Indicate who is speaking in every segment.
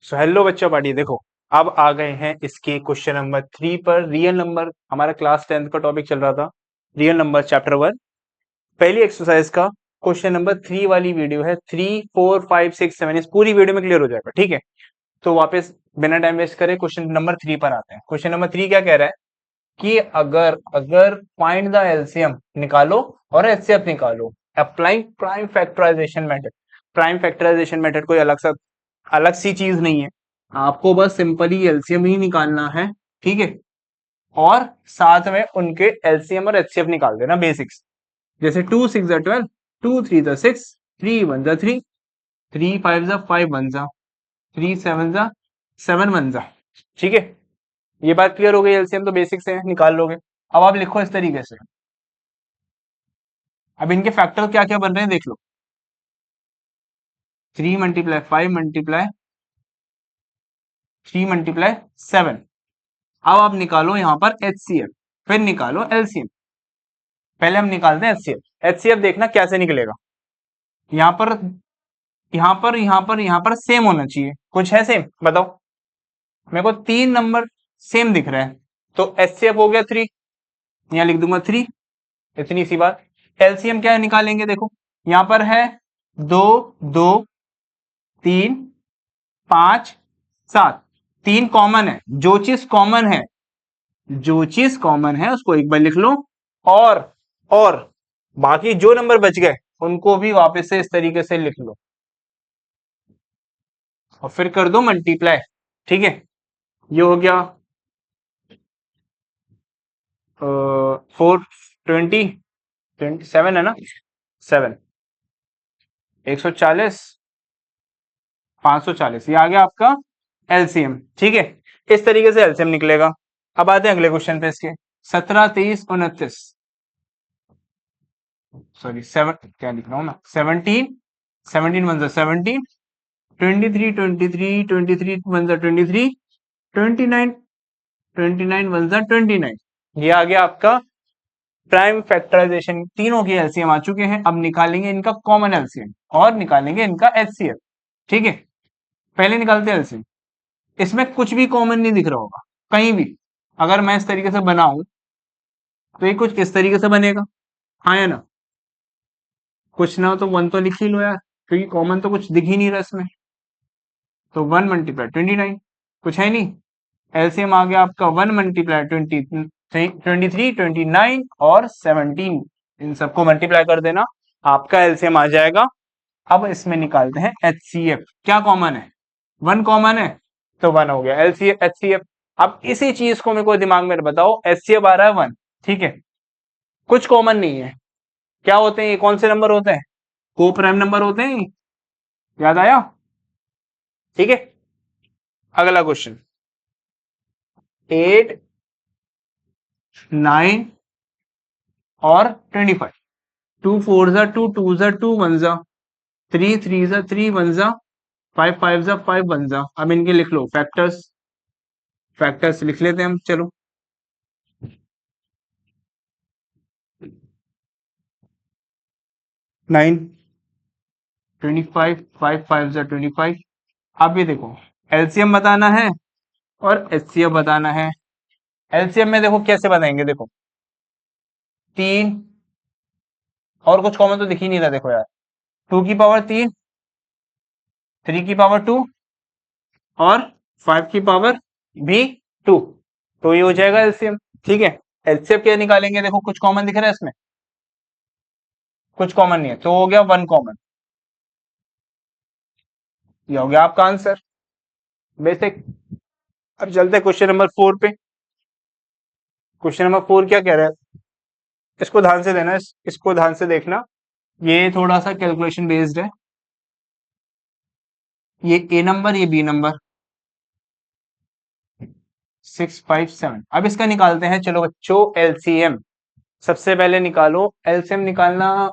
Speaker 1: So hello बच्चों party देखो। अब आ गए हैं इसके क्वेश्चन नंबर 3 पर। रियल नंबर हमारा क्लास 10th का टॉपिक चल रहा था। रियल नंबर चैप्टर 1 पहली एक्सरसाइज का क्वेश्चन नंबर 3 वाली वीडियो है। 3 4 5 6 7 इस पूरी वीडियो में क्लियर हो जाएगा, ठीक है। तो वापस बिना टाइम वेस्ट करे क्वेश्चन नंबर 3 पर आते हैं। क्वेश्चन नंबर 3 क्या कह रहा है कि अगर अगर फाइंड द एलसीएम निकालो और एचसीएफ निकालो applying prime factorisation method. Prime factorisation method कोई अलग सी चीज नहीं है, आपको बस सिंपली एलसीएम ही निकालना है, ठीक है। और साथ में उनके एलसीएम और एचसीएफ निकाल देना बेसिक्स। जैसे 2 6 जा 12, 2 3 जा 6, 3 1 जा 3, 3 5 जा 5 1 जा, 3 7 जा 7 1 जा, ठीक है। ये बात क्लियर हो गई, एलसीएम तो बेसिक से निकाल लोगे। अब आप लिखो इस तरीके से। अब इनके फैक्टर क्या क्या बन रहे हैं देख लो। 3 मल्टीप्लाई 5 मल्टीप्लाई 3 मल्टीप्लाई 7। अब आप निकालो यहां पर एचसीएफ, फिर निकालो एलसीएम। पहले हम निकालते हैं एचसीएफ। एचसीएफ देखना कैसे निकलेगा। यहां पर यहां पर सेम होना चाहिए। कुछ है सेम बताओ। मेरे को 3 नंबर सेम दिख रहा है, तो एचसीएफ हो गया 3। यहां लिख दूंगा 3। इतनी सी बात। एलसीएम क्या निकालेंगे देखो। यहां पर है 2 2 3 5 7। 3 कॉमन है। जो चीज कॉमन है उसको एक बार लिख लो। और और बाकी जो नंबर बच गए उनको भी वापस से इस तरीके से लिख लो और फिर कर दो मल्टीप्लाई, ठीक है। ये हो गया 420 27 है ना। 7 140 540, ये आ गया आपका एलसीएम, ठीक है। इस तरीके से एलसीएम निकलेगा। अब आते हैं अगले क्वेश्चन पे इसके। 17 23 29, सॉरी 7 क्या लिख रहा हूं मैं, 17 17 वन 17, 23 23 23 वन 23, 29 29 वन 29। ये आ गया आपका प्राइम फैक्टराइजेशन। तीनों के एलसीएम आ चुके हैं। अब निकालेंगे इनका कॉमन एलसीएम और निकालेंगे इनका एचसीएफ, ठीक है। पहले निकालते हैं एलसीएम। इसमें कुछ भी कॉमन नहीं दिख रहा होगा कहीं भी। अगर मैं इस तरीके से बनाऊं तो ये कुछ इस तरीके से बनेगा, हाँ या ना। कुछ ना हो तो 1 तो लिख ही लो यार, क्योंकि कॉमन तो कुछ दिख ही नहीं रहा इसमें। तो 1 मल्टीप्लाई 29, कुछ है नहीं। एलसीएम आ गया आपका 1 मल्टीप्लाई 23 29 और 17। इन सबको मल्टीप्लाई कर देना, आपका एलसीएम आ जाएगा। अब इसमें निकालते हैं एचसीएफ। क्या कॉमन है, 1 कॉमन है, तो 1 हो गया एलसीएफ एचसीएफ। अब इसी चीज को मेरे को दिमाग में बताओ, एचसीएफ आ रहा है 1, ठीक है। कुछ कॉमन नहीं है। क्या होते हैं ये, कौन से नंबर होते हैं, को प्राइम नंबर होते हैं। याद आया, ठीक है। अगला क्वेश्चन 8 9 और 25। 2 4 जा 2, 2 जा 2 1 जा, 3 3 जा 3 1 जा, 5 5 जा 5 1 जा। अब इनके लिख लो फैक्टर्स। फैक्टर्स लिख लेते हैं हम, चलो। 9 25 5 5 जा 25। अब ये देखो, एलसीएम बताना है और एचसीएफ बताना है। एलसीएम में देखो कैसे बताएंगे, देखो 3 और कुछ कॉमन तो दिख ही नहीं रहा, देखो यार। 2 की पावर 3, 3 की पावर 2 और 5 की पावर भी 2, तो ये हो जाएगा एलसीएम, ठीक है। एचसीएफ क्या निकालेंगे, देखो कुछ कॉमन दिख रहा है इसमें, कुछ कॉमन नहीं है, तो हो गया 1 कॉमन। ये हो गया आपका आंसर, बेसिक। अब चलते हैं क्वेश्चन नंबर 4 पे। क्वेश्चन नंबर 4 क्या कह रहा है, इसको ध्यान से देना, इसको ध्यान से देखना। ये थोड़ा सा कैलकुलेशन बेस्ड है। ये ए नंबर, ये बी नंबर, 6 5 7। अब इसका निकालते हैं, चलो बच्चों एलसीएम। सबसे पहले निकालो एलसीएम। निकालना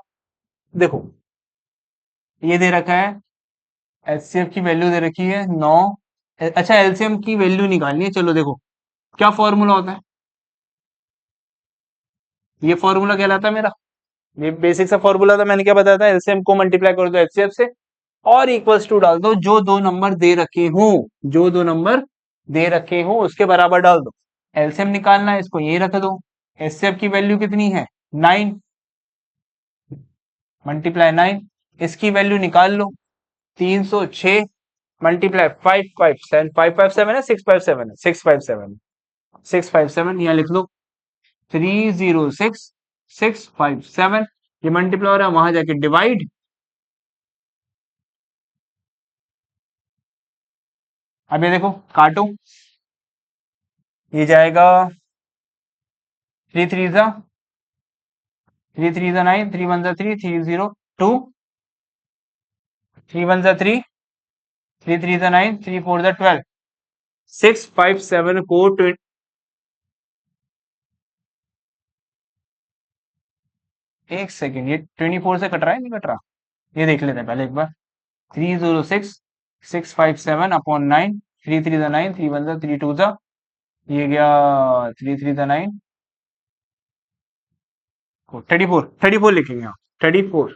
Speaker 1: देखो, ये दे रखा है एचसीएफ की वैल्यू दे रखी है 9। अच्छा, एलसीएम की वैल्यू निकालनी है, चलो देखो क्या फॉर्मूला होता है। ये फॉर्मूला कहलाता है मेरा, ये बेसिक सा फॉर्मूला था। मैंने क्या बताया था, एलसीएम को मल्टीप्लाई कर दो एचसीएफ से, और इक्वल्स टू डाल दो, जो दो नंबर दे रखे हो, जो दो नंबर दे रखे हो उसके बराबर डाल दो। एलसीएम निकालना है, इसको यही रख दो। एचसीएफ की वैल्यू कितनी है 9 मल्टीप्लाई 9, इसकी वैल्यू निकाल लो 306 मल्टीप्लाई 557, 557 है 657 है 657, 657 यहाँ लिख लो 306 657, ये मल्टीप्लाई हो रहा है, वहां जाके डिवाइड, अब ये देखो काटो, ये जाएगा 3 3 जा 3 3 जा 9, 3 1 जा 3, 3 0 2, 3 1 जा 3, 3 3 जा 9, 3 4 जा 12, 657 को एक सेकेंड, ये 24 से कट रहा है नहीं कट रहा, ये देख लेते हैं पहले एक बार। 306 657 अपॉन 9, 3 3 जा 9, 3 1 जा 3 2 जा, ये गया 3 3 जा 9, 34 34 लिखेंगे आप, 34,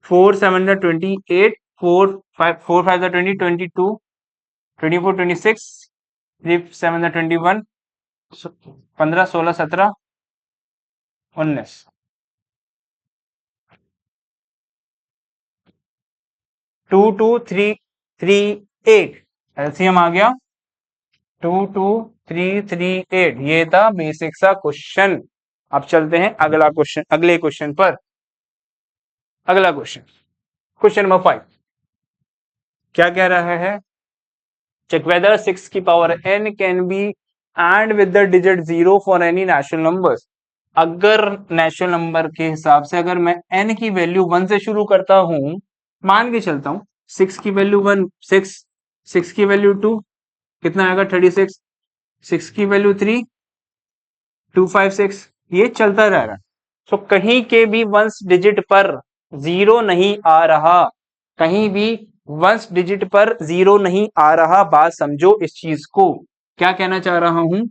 Speaker 1: 4 7 जा 28, 4 5 4 5 जा 20, 22, 24 26, 3 7 जा 21, 15 16 17 19, 2 2 3 3 8, एलसीएम आ गया 2 2 3 3 8, ये था बेसिक सा क्वेश्चन। अब चलते हैं अगला क्वेश्चन, अगले क्वेश्चन पर। अगला क्वेश्चन, क्वेश्चन नंबर 5 क्या कह रहा है, check whether 6 की power n can be and with the digit 0 for any natural numbers। अगर नेचुरल नंबर के हिसाब से अगर मैं n की वैल्यू 1 से शुरू करता हूं, मान के चलता हूं 6 की वैल्यू 1 6, 6 की वैल्यू 2 कितना आएगा 36, 6 की वैल्यू 3 256, ये चलता रह रहा है। तो कहीं के भी वंस डिजिट पर जीरो नहीं आ रहा, कहीं भी वंस डिजिट पर जीरो नहीं आ रहा, बात समझो इस चीज को, क्या कहना चाह रहा हूं,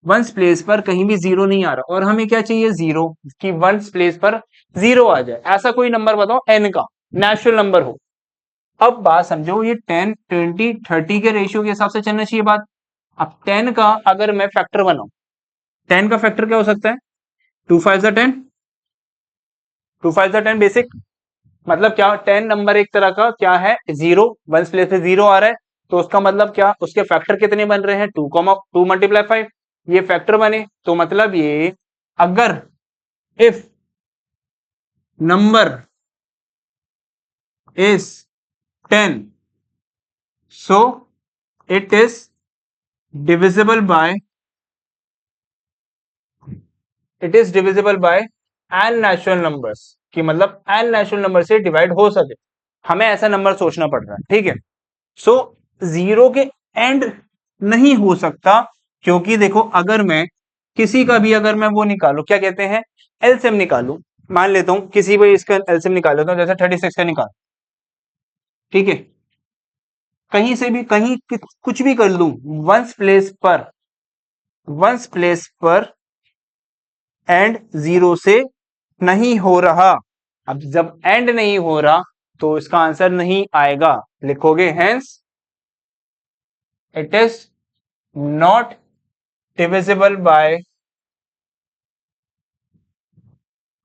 Speaker 1: वंस प्लेस पर कहीं भी जीरो नहीं आ रहा और हमें क्या चाहिए जीरो, कि वंस प्लेस पर जीरो आ जाए, ऐसा कोई नंबर बताओ एन का नेचुरल नंबर हो। अब बात समझो, ये 10 20 30 के रेशियो के हिसाब से चलना चाहिए बात। अब 10 का अगर मैं फैक्टर बनाऊं, 10 का फैक्टर क्या हो सकता है 2 5 जा 10, 2 5 जा 10 बेसिक, मतलब क्या 10 नंबर एक तरह का क्या है जीरो, वंस प्लेस पे जीरो आ रहा है, तो उसका मतलब क्या उसके फैक्टर कितने बन रहे हैं 2 2 मल्टीप्लाई 5, ये फैक्टर बने, तो मतलब ये अगर if number is 10 so it is divisible by n natural numbers, कि मतलब n नेचुरल नंबर से डिवाइड हो सके, हमें ऐसा नंबर सोचना पड़ रहा है, ठीक है। सो जीरो के एंड नहीं हो सकता, क्योंकि देखो अगर मैं किसी का भी अगर मैं वो निकालू क्या कहते हैं एलसीएम निकालू, मान लेता हूं किसी भी इसका एलसीएम निकाल लेता हूं, जैसे 36 का निकाल, ठीक है, कहीं से भी कहीं कुछ भी कर लूं, वंस प्लेस पर एंड जीरो से नहीं हो रहा। अब जब एंड नहीं हो रहा तो इसका आंसर नहीं आएगा, लिखोगे hence it is not divisible by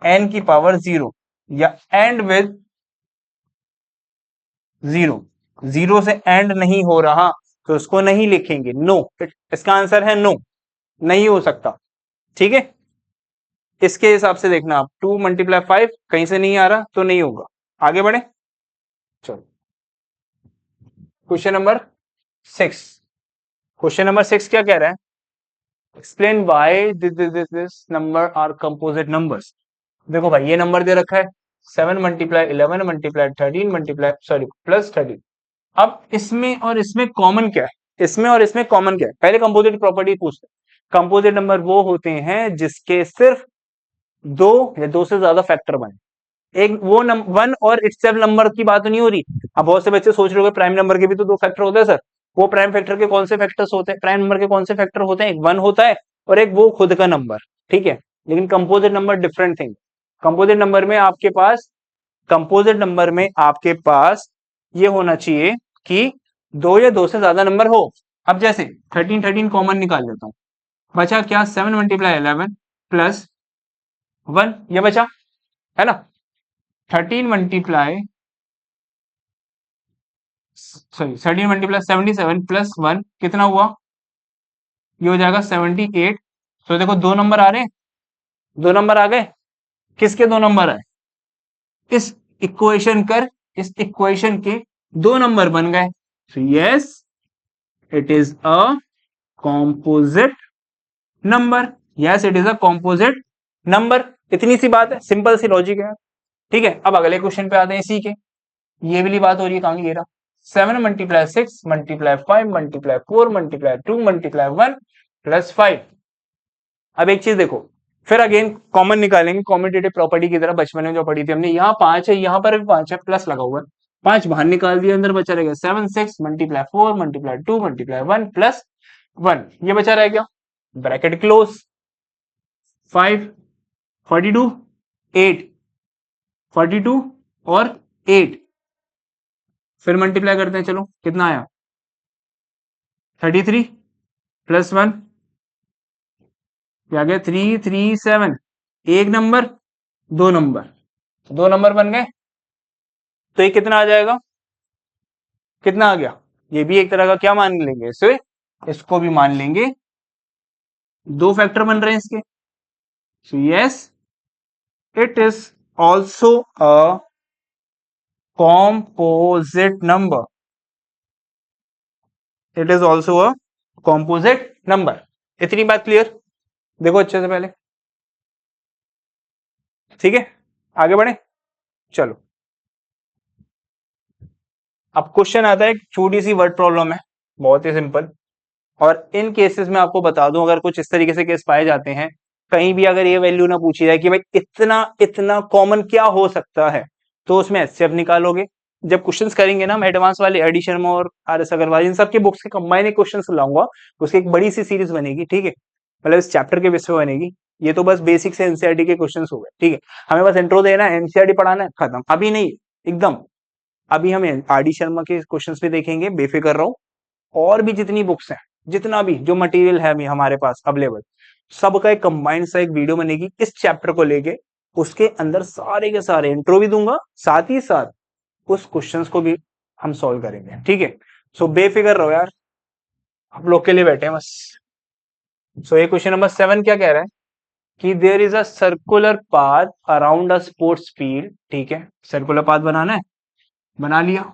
Speaker 1: n की पावर जीरो, या एंड विद जीरो, जीरो से एंड नहीं हो रहा तो उसको नहीं लिखेंगे, नो, इसका आंसर है नो, नहीं हो सकता, ठीक है। इसके हिसाब से देखना आप 2 मल्टीप्लाई 5 कहीं से नहीं आ रहा तो नहीं होगा, आगे बढ़े, चलो क्वेश्चन नंबर 6, क्वेश्चन नंबर 6 क्या कह रहा है, explain why this number are composite numbers. देखो भाई ये नंबर दे रखा है 7 multiply 11 multiply 13 multiply sorry plus 13, अब इसमें और इसमें कॉमन क्या है, इसमें और इसमें कॉमन क्या है, पहले कंपोजिट प्रॉपर्टी पूछते हैं। कंपोजिट नंबर वो होते हैं जिसके सिर्फ दो या दो से ज्यादा फैक्टर बने, एक वो वन और इटसेल्फ नंबर की बात नहीं हो रही। अब बहुत से बच्चे सोच रहे हो प्राइम नंबर के भी तो दो फैक्टर होते हैं सर, वो प्राइम फैक्टर के कौन से फैक्टर्स होते हैं, प्राइम नंबर के कौन से फैक्टर होते हैं, एक वन होता है और एक वो खुद का नंबर, ठीक है। लेकिन composite number different thing, composite number में आपके पास ये होना चाहिए कि 2 या 2 से ज्यादा नंबर हो। अब जैसे 13 13 कॉमन निकाल लेता हूँ, बचा क्या 7 मल्टीप्लाई 11 प्लस 1, ये बचा है ना। 13 मल्टीप्लाई सॉरी 13 मल्टीप्लाई 77 प्लस 1 कितना हुआ, ये हो जाएगा 78। तो देखो 2 नंबर आ रहे हैं, 2 नंबर आ गए। किसके 2 नंबर आए, इस इक्वेशन कर, इस इक्वेशन के 2 नंबर बन गए। So yes it is a composite number, yes it is a composite number. इतनी सी बात है, सिंपल सी लॉजिक है। ठीक है, अब अगले क्वेश्चन पे आते हैं इसी के। ये वाली बात हो रही है, कहां ये रहा, 7 multiply 6 multiply 5 multiply 4 multiply 2 multiply 1 plus 5। अब एक चीज देखो, फिर अगेन कॉमन निकालेंगे, कॉम्यूटेटिव प्रॉपर्टी की तरह बचपन में जो पढ़ी थी हमने। यहाँ 5 है, यहाँ पर भी 5 है, प्लस लगा हुआ है, 5 बाहर निकाल दिया, अंदर बचा रहेगा 7 6 मल्टीप्लाई 4 मल्टीप्लाई 2 मल्टीप्लाई 1 प्लस 1, ये बचा रह गया, ब्रैकेट क्लोज। 5 42 8 42 और 8, फिर मल्टीप्लाई करते हैं, चलो कितना आया 33 प्लस 1, क्या गया 337, एक नंबर 2 नंबर, 2 नंबर बन गए। तो ये कितना आ जाएगा, कितना आ गया, ये भी एक तरह का क्या मान लेंगे इसे, इसको भी मान लेंगे, 2 फैक्टर बन रहे हैं इसके। So yes it is also a composite number, it is also a composite number. इतनी बात क्लियर, देखो अच्छे से पहले, ठीक है आगे बढ़े, चलो। अब क्वेश्चन आता है, एक छोटी सी वर्ड प्रॉब्लम है, बहुत ही सिंपल। और इन केसेस में आपको बता दूं, अगर कुछ इस तरीके से केस पाए जाते हैं, कहीं भी अगर ये वैल्यू ना पूछी जाए कि भाई इतना इतना कॉमन क्या हो सकता है, तो उसमें एचसीएफ निकालोगे। जब क्वेश्चंस करेंगे ना, मैं एडवांस वाले एडी शर्मा और आर एस अग्रवाल इन सबके बुक्स के कंबाइन क्वेश्चंस लाऊंगा, उसकी एक बड़ी सी सीरीज बनेगी, ठीक है, मतलब इस चैप्टर के विषय बनेगी। ये तो बस बेसिक से एनसीईआरटी के क्वेश्चंस हो गए, ठीक है, हमें बस इंट्रो देना है, एनसीईआरटी पढ़ाना है, खत्म। अभी नहीं, एकदम अभी हम आर डी शर्मा के क्वेश्चंस भी देखेंगे, बेफिक्र रहो। और भी जितनी बुक्स हैं, जितना भी जो मटेरियल है हमारे पास अवेलेबल, सबका एक कंबाइंड सा एक वीडियो बनेगी इस चैप्टर को लेके। उसके अंदर सारे के सारे इंट्रो भी दूंगा, साथ ही साथ उस क्वेश्चंस को भी हम सॉल्व करेंगे, ठीक है। सो बेफिक्र रहो यार, आप लोग के लिए बैठे हैं बस। सो ये क्वेश्चन नंबर 7 क्या कह रहा है कि there is a circular path around a sports field, ठीक है, सर्कुलर पाथ बनाना है, बना लिया।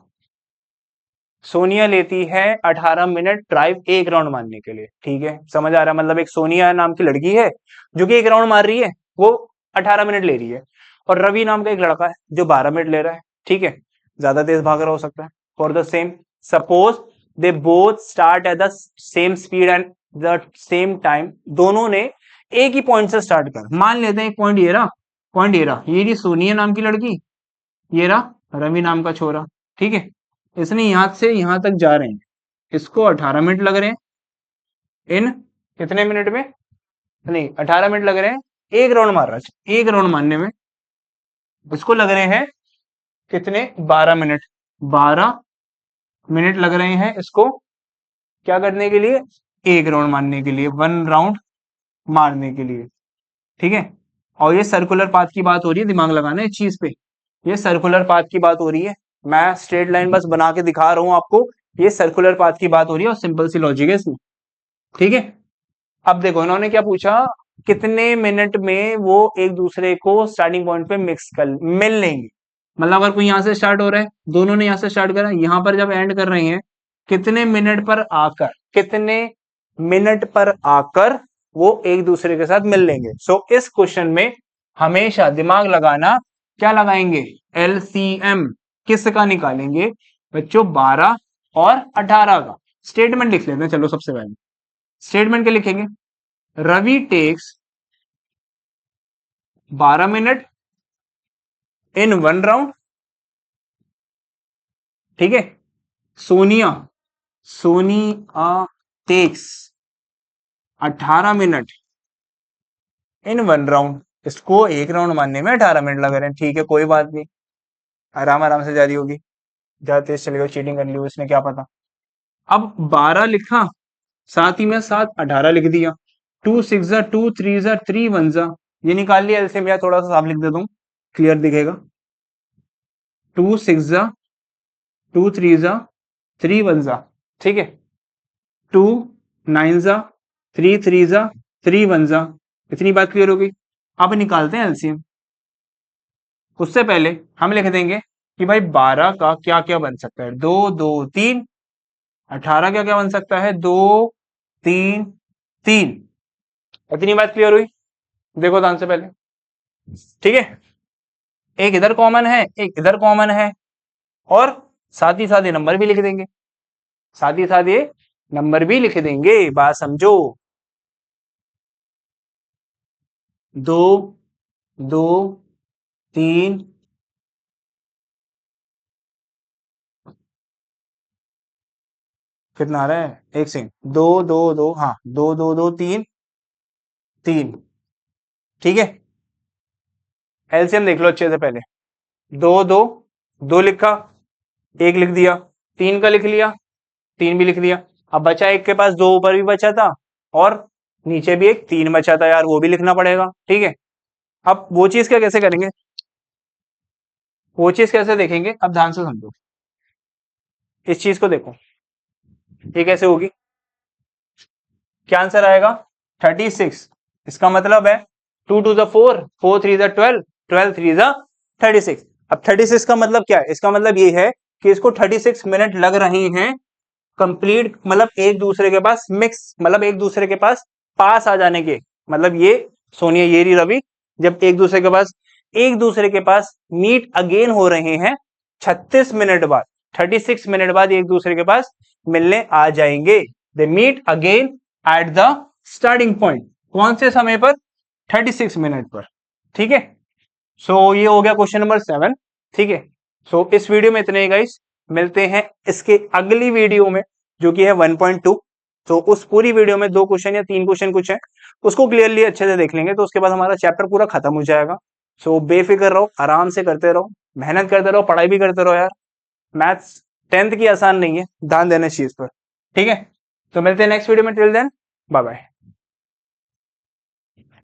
Speaker 1: सोनिया लेती है 18 मिनट ड्राइव एक राउंड मारने के लिए, ठीक है, समझ आ रहा है, मतलब एक सोनिया नाम की लड़की है जो कि एक राउंड मार रही है, वो 18 मिनट ले रही है। और रवि नाम का एक लड़का है जो 12 मिनट ले रहा है, ठीक है, ज्यादा तेज भाग रहा हो सकता है। For the same, suppose they both start at the same speed and the same time, दोनों ने एक ही पॉइंट से स्टार्ट कर, मान लेते हैं एक पॉइंट ये रहा, पॉइंट ये रहा, ये रही सोनिया नाम की लड़की, ये रहा रवि नाम का छोरा, ठीक है, इसने यहां से यहां तक जा रहे हैं, इसको 18 मिनट लग रहे हैं, इन कितने मिनट में, नहीं 18 मिनट लग रहे हैं एक राउंड मार रहा है, एक राउंड मारने में इसको लग रहे हैं कितने, 12 मिनट, 12 मिनट लग रहे हैं इसको क्या करने के लिए, एक राउंड मारने के लिए, 1 राउंड मारने के लिए, ठीक है। और ये सर्कुलर पाथ की बात हो रही है, दिमाग लगाना है इस चीज पे, ये सर्कुलर पाथ की बात हो रही है, मैं स्ट्रेट लाइन बस बना के दिखा रहा हूं आपको, ये सर्कुलर पाथ की बात हो रही है और सिंपल सी लॉजिक है इसमें, ठीक है। अब देखो इन्होंने क्या पूछा, कितने मिनट में वो एक दूसरे को स्टार्टिंग पॉइंट पे मिल लेंगे, मतलब अगर कोई यहां से स्टार्ट हो रहा है, दोनों ने यहां से स्टार्ट करा, यहां पर जब एंड कर रहे हैं, कितने मिनट पर आकर, कितने मिनट पर आकर वो एक दूसरे के साथ मिल लेंगे। सो इस क्वेश्चन में हमेशा दिमाग लगाना, क्या लगाएंगे, एलसीएम किसका निकालेंगे बच्चों, 12 और 18 का। स्टेटमेंट लिख लेते हैं, चलो सबसे पहले स्टेटमेंट क्या लिखेंगे, Ravi takes 12 minute in 1 round, ठीक है, Sonia Sonia takes 18 minute in 1 round, इसको एक राउंड मारने में 18 मिनट लग रहे हैं, ठीक है, कोई बात नहीं, आराम आराम से जारी होगी। ज्यादा तेज चलेगा, चीटिंग कर ली उसने, क्या पता। अब 12 लिखा, साथ ही में साथ 18 लिख दिया। 2 6 जा 2 3 जा 3 1 जा, ये निकाल लिया एलसीएम। या थोड़ा सा साफ लिख देता हूँ, क्लियर दिखेगा। 2 6 जा 2 3 जा 3 1 जा, ठीक है। 2 9 जा 3 3 जा 3 1 जा, इतनी बात क्लियर हो गई। अब निकालते हैं एलसीएम। उससे पहले हम लिख देंगे कि भाई 12 का क्या क्या बन सकता है, 2 2 3। 18 क्या क्या बन सकता है, 2 3 3। इतनी बात क्लियर हुई। देखो ध्यान से पहले, ठीक है। एक इधर कॉमन है, एक इधर कॉमन है, और साथ ही साथ ये नंबर भी लिख देंगे, साथ ही साथ ये नंबर भी लिख देंगे। बात समझो। 2 2 3 कितना आ रहा है, एक सेकंड, 2 2 2, हाँ 2 2 2 3 3, ठीक है। एलसीएम देख लो अच्छे से पहले। 2 2 2 लिखा, एक लिख दिया। 3 का लिख लिया, 3 भी लिख दिया। अब बचा एक के पास, 2 ऊपर भी बचा था और नीचे भी एक 3 बचा था यार, वो भी लिखना पड़ेगा, ठीक है। अब वो चीज क्या कैसे करेंगे, वो चीज कैसे देखेंगे, अब ध्यान से समझो। इस चीज को देखो, ये कैसे होगी, क्या आंसर आएगा, 36। इसका मतलब है 2 2 जा 4, 4 3 जा 12, 12 3 जा 36। अब 36 का मतलब क्या है, इसका मतलब ये है कि इसको 36 मिनट लग रहे हैं कंप्लीट, मतलब एक दूसरे के पास मिक्स, मतलब एक दूसरे के पास आ जाने के। मतलब ये सोनिया, ये रही रवि, जब एक दूसरे के पास मीट अगेन हो रहे हैं 36 मिनट बाद, 36 मिनट बाद एक दूसरे के पास मिलने आ जाएंगे। They meet again at the starting point, कौन से समय पर, 36 मिनट पर, ठीक है। सो ये हो गया क्वेश्चन नंबर 7, ठीक है। सो इस वीडियो में इतने ही गाइस, मिलते हैं इसके अगली वीडियो में जो कि है 1.2। तो उस पूरी वीडियो में 2 क्वेश्चन या 3 क्वेश्चन कुछ है, उसको क्लियरली अच्छे से देख लेंगे, तो उसके बाद हमारा चैप्टर पूरा खत्म हो जाएगा। सो बेफिक्र रहो, आराम से करते रहो, मेहनत करते रहो, पढ़ाई भी करते रहो यार। मैथ्स 10th की आसान नहीं है, ध्यान देना इस चीज पर, ठीक है। तो मिलते हैं नेक्स्ट वीडियो में, टिल देन बाय बाय।